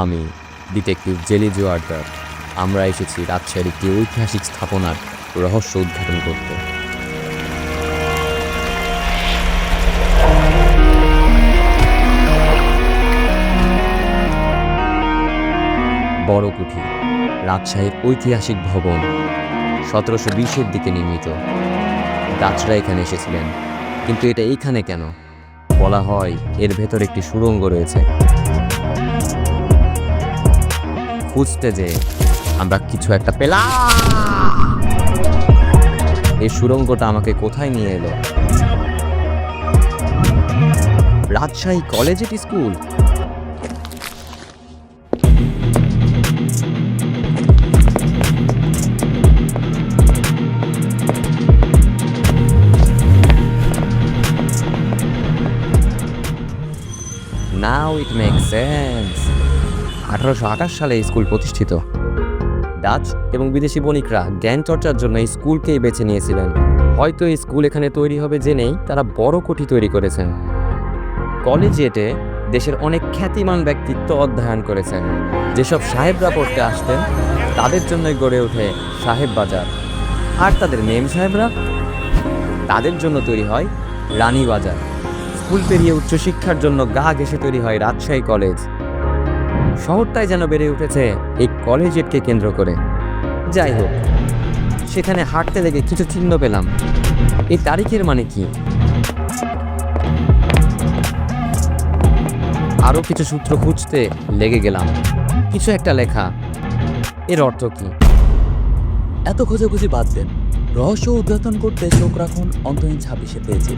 আমি detective jelly Joardar. আমরা এসেছি রাজশাহীর একটি ঐতিহাসিক স্থাপনার রহস্য উদ্ঘাটন করতে। বড় কুঠি, রাজশাহীর ঐতিহাসিক ভবন, 1720-এর দিকে নির্মিত। ডাচরা এখানে এসেছিলেন, কিন্তু এটা এইখানে কেন? বলা হয় এর ভেতর একটি সুড়ঙ্গ রয়েছে। খুঁজতে যে আমরা কিছু একটা পেলাম। এই সুড়ঙ্গটা আমাকে কোথায় নিয়ে এলো? Rajshahi collegiate school. Now it makes sense. 1828 সালে এই স্কুল প্রতিষ্ঠিত। ডাচ এবং বিদেশি বণিকরা জ্ঞান চর্চার জন্য এই স্কুলকেই বেছে নিয়েছিলেন। হয়তো এই স্কুল এখানে তৈরি হবে জেনেই তারা বড় কুঠি তৈরি করেছেন। কলেজিয়েটে দেশের অনেক খ্যাতিমান ব্যক্তিত্ব অধ্যয়ন করেছেন। যেসব সাহেবরা পড়তে আসতেন তাদের জন্যই গড়ে ওঠে সাহেব বাজার, আর তাদের মেম সাহেবরা, তাদের জন্য তৈরি হয় রানী বাজার। স্কুল পেরিয়ে উচ্চশিক্ষার জন্য গা ঘেঁষে তৈরি হয় রাজশাহী কলেজ। শহরটাই যেন বেড়ে উঠেছে এই কলেজিয়েটকে কেন্দ্র করে। যাই হোক, সেখানে হাঁটতে লেগে কিছু চিহ্ন পেলাম। এই তারিখের মানে কি? আরও কিছু সূত্র খুঁজতে লেগে গেলাম। কিছু একটা লেখা, এর অর্থ কি? এত খোঁজাখুঁজি বাদ দেন, রহস্য উদ্ঘাটন করতে চোখ রাখুন অন্তহীন 26-এ পেয়েছি।